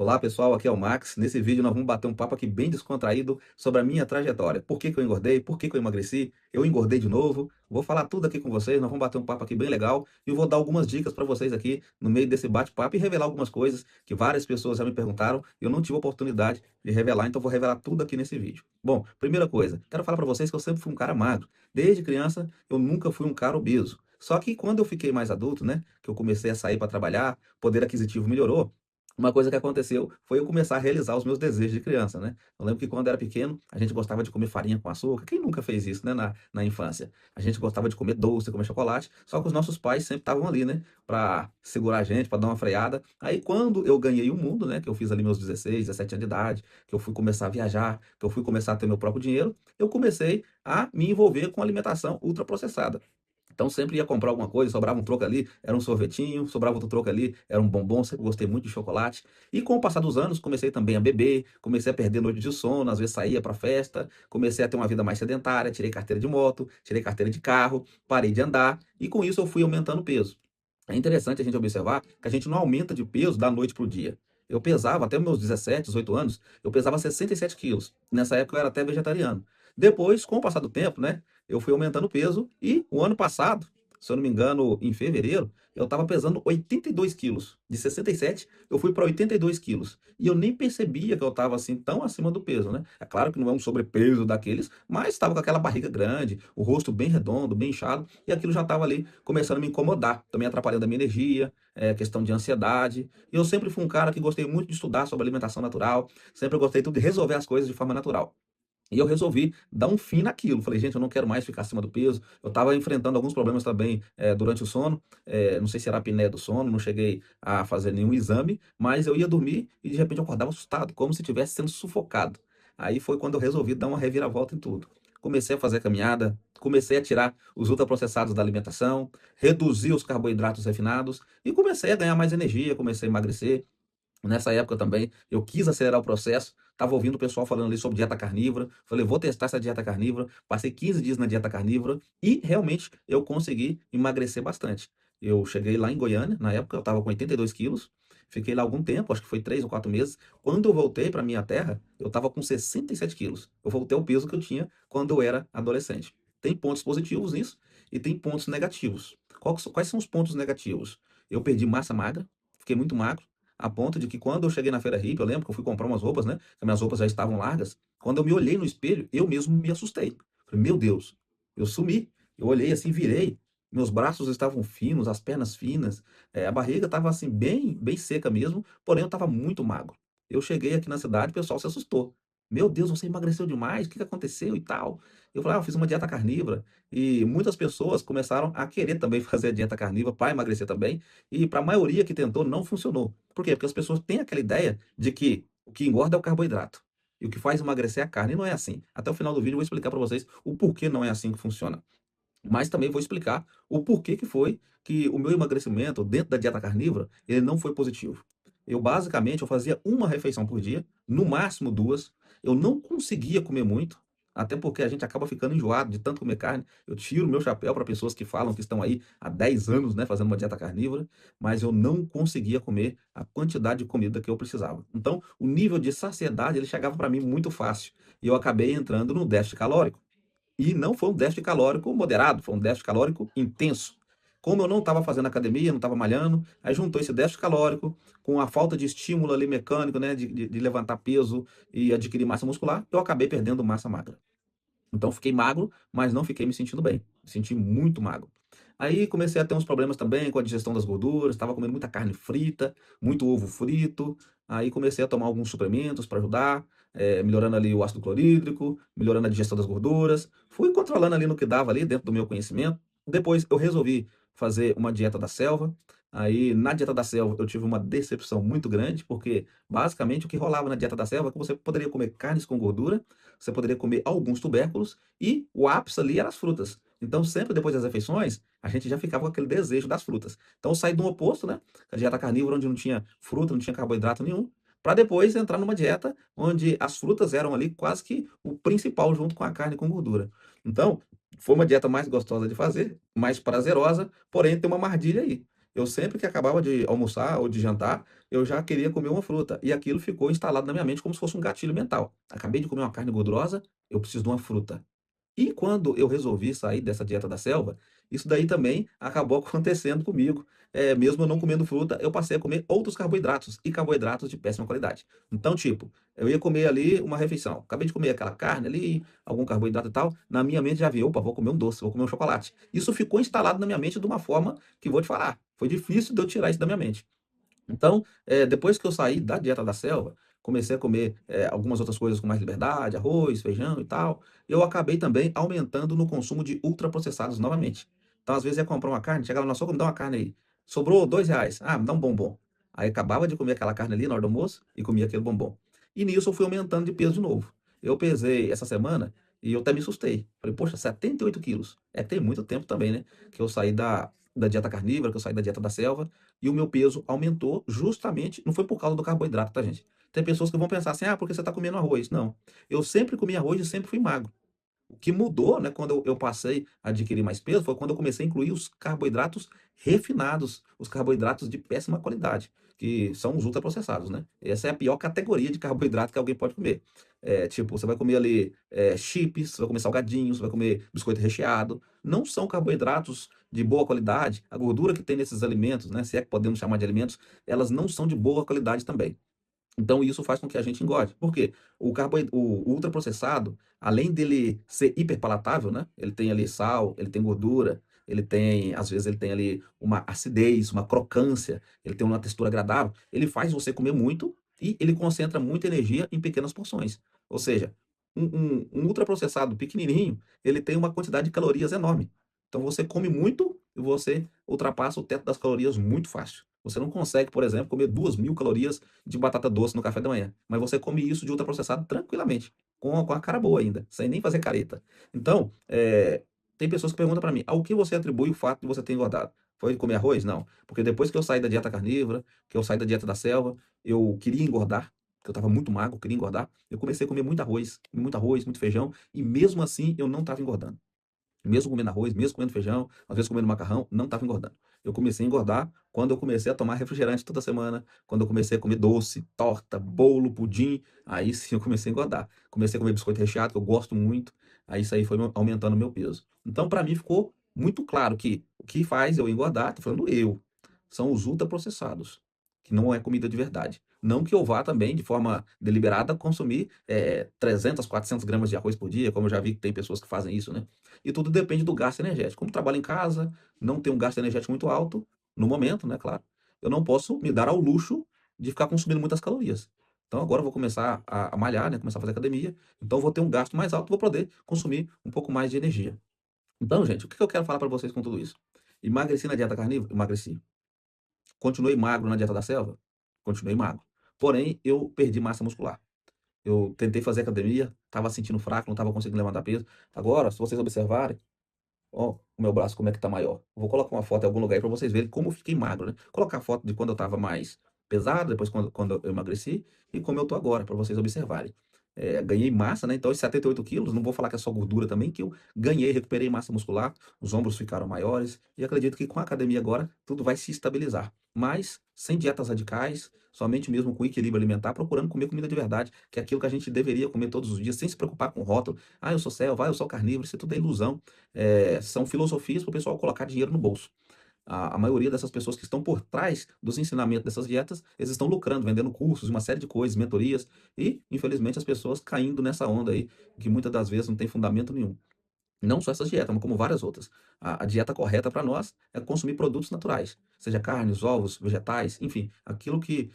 Olá pessoal, aqui é o Max. Nesse vídeo nós vamos bater um papo aqui bem descontraído sobre a minha trajetória. Por que que eu engordei? Por que que eu emagreci? Eu engordei de novo? Vou falar tudo aqui com vocês, nós vamos bater um papo aqui bem legal e eu vou dar algumas dicas para vocês aqui no meio desse bate-papo e revelar algumas coisas que várias pessoas já me perguntaram e eu não tive oportunidade de revelar, então vou revelar tudo aqui nesse vídeo. Bom, primeira coisa, quero falar para vocês que eu sempre fui um cara magro. Desde criança eu nunca fui um cara obeso. Só que quando eu fiquei mais adulto, né, que eu comecei a sair para trabalhar, poder aquisitivo melhorou. Uma coisa que aconteceu foi eu começar a realizar os meus desejos de criança, né. Eu lembro que quando era pequeno, a gente gostava de comer farinha com açúcar, quem nunca fez isso, né, na infância? A gente gostava de comer doce, comer chocolate, só que os nossos pais sempre estavam ali, né, pra segurar a gente, pra dar uma freada. Aí quando eu ganhei o mundo, né, que eu fiz ali meus 16, 17 anos de idade, que eu fui começar a viajar, que eu fui começar a ter meu próprio dinheiro, eu comecei a me envolver com alimentação ultraprocessada. Então sempre ia comprar alguma coisa, sobrava um troco ali, era um sorvetinho, sobrava outro troco ali, era um bombom, sempre gostei muito de chocolate. E com o passar dos anos, comecei também a beber, comecei a perder noite de sono, às vezes saía para festa, comecei a ter uma vida mais sedentária, tirei carteira de moto, tirei carteira de carro, parei de andar, e com isso eu fui aumentando o peso. É interessante a gente observar que a gente não aumenta de peso da noite para o dia. Eu pesava, até meus 17, 18 anos, eu pesava 67 quilos. Nessa época eu era até vegetariano. Depois, com o passar do tempo, né, eu fui aumentando o peso e o ano passado, se eu não me engano, em fevereiro, eu estava pesando 82 quilos. De 67, eu fui para 82 quilos. E eu nem percebia que eu estava assim tão acima do peso, né? É claro que não é um sobrepeso daqueles, mas estava com aquela barriga grande, o rosto bem redondo, bem inchado, e aquilo já estava ali começando a me incomodar, também atrapalhando a minha energia, questão de ansiedade. E eu sempre fui um cara que gostei muito de estudar sobre alimentação natural, sempre gostei tudo de resolver as coisas de forma natural. E eu resolvi dar um fim naquilo. Falei: "Gente, eu não quero mais ficar acima do peso". Eu estava enfrentando alguns problemas também, durante o sono, não sei se era a apneia do sono, não cheguei a fazer nenhum exame, mas eu ia dormir e de repente eu acordava assustado, como se estivesse sendo sufocado. Aí foi quando eu resolvi dar uma reviravolta em tudo. Comecei a fazer caminhada, comecei a tirar os ultraprocessados da alimentação, reduzir os carboidratos refinados e comecei a ganhar mais energia, comecei a emagrecer. Nessa época também, eu quis acelerar o processo, estava ouvindo o pessoal falando ali sobre dieta carnívora, falei: "Vou testar essa dieta carnívora", passei 15 dias na dieta carnívora e realmente eu consegui emagrecer bastante. Eu cheguei lá em Goiânia, na época eu estava com 82 quilos, fiquei lá algum tempo, acho que foi 3 ou 4 meses. Quando eu voltei para minha terra, eu estava com 67 quilos. Eu voltei ao peso que eu tinha quando eu era adolescente. Tem pontos positivos nisso e tem pontos negativos. Quais são os pontos negativos? Eu perdi massa magra, fiquei muito magro, a ponto de que quando eu cheguei na Feira Hippie, eu lembro que eu fui comprar umas roupas, né, que as minhas roupas já estavam largas, quando eu me olhei no espelho, eu mesmo me assustei. Falei: "Meu Deus, eu sumi". Eu olhei assim, virei, meus braços estavam finos, as pernas finas, a barriga estava assim bem seca mesmo, porém eu estava muito magro. Eu cheguei aqui na cidade, o pessoal se assustou. "Meu Deus, você emagreceu demais, o que que aconteceu e tal?". Eu falei: "Ah, eu fiz uma dieta carnívora", e muitas pessoas começaram a querer também fazer a dieta carnívora para emagrecer também, e para a maioria que tentou não funcionou. Por quê? Porque as pessoas têm aquela ideia de que o que engorda é o carboidrato. E o que faz emagrecer é a carne. E não é assim. Até o final do vídeo eu vou explicar para vocês o porquê não é assim que funciona. Mas também vou explicar o porquê que foi que o meu emagrecimento dentro da dieta carnívora, ele não foi positivo. Eu fazia uma refeição por dia, no máximo 2. Eu não conseguia comer muito, até porque a gente acaba ficando enjoado de tanto comer carne. Eu tiro o meu chapéu para pessoas que falam que estão aí há 10 anos, né, fazendo uma dieta carnívora, mas eu não conseguia comer a quantidade de comida que eu precisava. Então, o nível de saciedade, ele chegava para mim muito fácil, e eu acabei entrando no déficit calórico. E não foi um déficit calórico moderado, foi um déficit calórico intenso. Como eu não estava fazendo academia, não estava malhando, aí juntou esse déficit calórico com a falta de estímulo ali mecânico, né, de levantar peso e adquirir massa muscular, eu acabei perdendo massa magra. Então fiquei magro, mas não fiquei me sentindo bem, me senti muito magro. Aí comecei a ter uns problemas também com a digestão das gorduras, estava comendo muita carne frita, muito ovo frito, aí comecei a tomar alguns suplementos para ajudar, melhorando ali o ácido clorídrico, melhorando a digestão das gorduras, fui controlando ali no que dava ali dentro do meu conhecimento. Depois eu resolvi fazer uma dieta da selva, aí na dieta da selva eu tive uma decepção muito grande, porque basicamente o que rolava na dieta da selva é que você poderia comer carnes com gordura, você poderia comer alguns tubérculos e o ápice ali era as frutas. Então, sempre depois das refeições, a gente já ficava com aquele desejo das frutas. Então, eu saí do oposto, né? A dieta carnívora, onde não tinha fruta, não tinha carboidrato nenhum, para depois entrar numa dieta onde as frutas eram ali quase que o principal, junto com a carne com gordura. Então, foi uma dieta mais gostosa de fazer, mais prazerosa, porém tem uma armadilha aí. eu sempre que acabava de almoçar ou de jantar, eu já queria comer uma fruta, e aquilo ficou instalado na minha mente como se fosse um gatilho mental. Acabei de comer uma carne gordurosa, eu preciso de uma fruta. E quando eu resolvi sair dessa dieta da selva, isso daí também acabou acontecendo comigo. Mesmo eu não comendo fruta, eu passei a comer outros carboidratos, e carboidratos de péssima qualidade. Então, tipo, eu ia comer ali uma refeição, acabei de comer aquela carne ali, algum carboidrato e tal, na minha mente já vinha: "Opa, vou comer um doce, vou comer um chocolate". Isso ficou instalado na minha mente de uma forma que vou te falar, foi difícil de eu tirar isso da minha mente. Então, depois que eu saí da dieta da selva, comecei a comer, algumas outras coisas com mais liberdade, arroz, feijão e tal, eu acabei também aumentando no consumo de ultraprocessados novamente. Então, às vezes, ia comprar uma carne, chegava no açougue: "Me dá uma carne aí". Sobrou R$ 2, "Ah, me dá um bombom". Aí acabava de comer aquela carne ali na hora do almoço e comia aquele bombom. E nisso eu fui aumentando de peso de novo. Eu pesei essa semana e eu até me assustei. Falei: "Poxa, 78 quilos". Tem muito tempo também, né, que eu saí da dieta carnívora, que eu saí da dieta da selva, e o meu peso aumentou justamente não foi por causa do carboidrato, tá, gente. Tem pessoas que vão pensar assim: "Ah, porque você está comendo arroz". Não, eu sempre comi arroz e sempre fui magro. O que mudou, né, quando eu passei a adquirir mais peso, foi quando eu comecei a incluir os carboidratos refinados, os carboidratos de péssima qualidade, que são os ultraprocessados, né. Essa é a pior categoria de carboidrato que alguém pode comer. Tipo, você vai comer ali, chips, você vai comer salgadinhos, você vai comer biscoito recheado, não são carboidratos de boa qualidade. A gordura que tem nesses alimentos, né, se é que podemos chamar de alimentos, elas não são de boa qualidade também. Então isso faz com que a gente engorde. Por quê? O ultraprocessado, além dele ser hiperpalatável, né, ele tem ali sal, ele tem gordura, ele tem às vezes ele tem ali uma acidez, uma crocância, ele tem uma textura agradável, ele faz você comer muito e ele concentra muita energia em pequenas porções. Ou seja, um ultraprocessado pequenininho, ele tem uma quantidade de calorias enorme. Então você come muito e você ultrapassa o teto das calorias muito fácil. Você não consegue, por exemplo, comer 2.000 calorias de batata doce no café da manhã, mas você come isso de ultraprocessado tranquilamente, com a cara boa ainda, sem nem fazer careta. Então, tem pessoas que perguntam para mim: "Ao que você atribui o fato de você ter engordado? Foi comer arroz?". Não, porque depois que eu saí da dieta carnívora, que eu saí da dieta da selva, eu queria engordar, porque eu estava muito magro, queria engordar, eu comecei a comer muito arroz, muito feijão, e mesmo assim eu não estava engordando. Mesmo comendo arroz, mesmo comendo feijão, às vezes comendo macarrão, não estava engordando. Eu comecei a engordar quando eu comecei a tomar refrigerante toda semana, quando eu comecei a comer doce, torta, bolo, pudim, aí sim eu comecei a engordar. Comecei a comer biscoito recheado, que eu gosto muito, aí isso aí foi aumentando o meu peso. Então, para mim ficou muito claro que o que faz eu engordar, tô falando eu, são os ultraprocessados, que não é comida de verdade. Não que eu vá também, de forma deliberada, consumir 300, 400 gramas de arroz por dia, como eu já vi que tem pessoas que fazem isso, né? E tudo depende do gasto energético. Como trabalho em casa, não tenho um gasto energético muito alto, no momento, né, claro, eu não posso me dar ao luxo de ficar consumindo muitas calorias. Então agora eu vou começar a malhar, né, começar a fazer academia, então eu vou ter um gasto mais alto, vou poder consumir um pouco mais de energia. Então, gente, o que eu quero falar para vocês com tudo isso? Emagreci na dieta carnívora? Emagreci. Continuei magro na dieta da selva? Continuei magro. Porém, eu perdi massa muscular. Eu tentei fazer academia, estava sentindo fraco, não estava conseguindo levantar peso. Agora, se vocês observarem, ó, o meu braço como é que tá maior. Vou colocar uma foto em algum lugar aí pra vocês verem como eu fiquei magro, né. Colocar foto de quando eu estava mais pesado, depois quando eu emagreci e como eu tô agora, pra vocês observarem. Ganhei massa, né, então esses 78 quilos, não vou falar que é só gordura também, que eu ganhei, recuperei massa muscular, os ombros ficaram maiores e acredito que com a academia agora tudo vai se estabilizar. Mas sem dietas radicais, somente mesmo com equilíbrio alimentar, procurando comer comida de verdade, que é aquilo que a gente deveria comer todos os dias, sem se preocupar com rótulo. "Ah, eu sou selva, ah, eu sou carnívoro", isso tudo é ilusão. São filosofias para o pessoal colocar dinheiro no bolso. A maioria dessas pessoas que estão por trás dos ensinamentos dessas dietas, eles estão lucrando, vendendo cursos, uma série de coisas, mentorias, e, infelizmente, as pessoas caindo nessa onda aí, que muitas das vezes não tem fundamento nenhum. Não só essas dietas, mas como várias outras. A dieta correta para nós é consumir produtos naturais, seja carnes, ovos, vegetais, enfim, aquilo que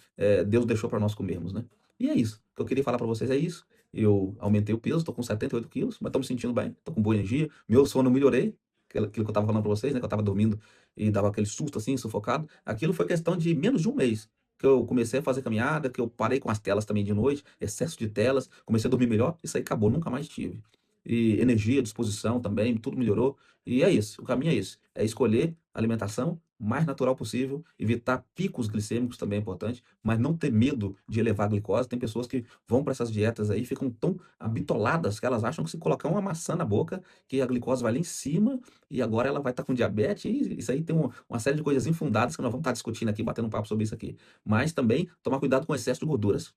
Deus deixou para nós comermos, né? E é isso. O que eu queria falar para vocês é isso. Eu aumentei o peso, estou com 78 quilos, mas estou me sentindo bem, estou com boa energia. Meu sono melhorei, aquilo que eu estava falando para vocês, né? Que eu estava dormindo e dava aquele susto assim, sufocado. Aquilo foi questão de menos de um mês. Que eu comecei a fazer caminhada, que eu parei com as telas também de noite, excesso de telas, comecei a dormir melhor, isso aí acabou, nunca mais tive e energia, disposição também, tudo melhorou. E é isso, o caminho é isso, é escolher alimentação mais natural possível, evitar picos glicêmicos também é importante, mas não ter medo de elevar a glicose. Tem pessoas que vão para essas dietas aí, ficam tão habitoladas que elas acham que se colocar uma maçã na boca, que a glicose vai lá em cima e agora ela vai estar com diabetes. E isso aí tem uma série de coisas infundadas que nós vamos estar discutindo aqui, batendo um papo sobre isso aqui. Mas também tomar cuidado com o excesso de gorduras,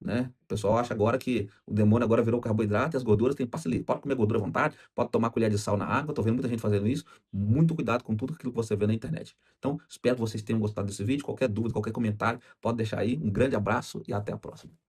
né? O pessoal acha agora que o demônio agora virou carboidrato e as gorduras têm passe livre. Pode comer gordura à vontade, pode tomar colher de sal na água. Tô vendo muita gente fazendo isso. Muito cuidado com tudo aquilo que você vê na internet. Então, espero que vocês tenham gostado desse vídeo. Qualquer dúvida, qualquer comentário, pode deixar aí. Um grande abraço e até a próxima.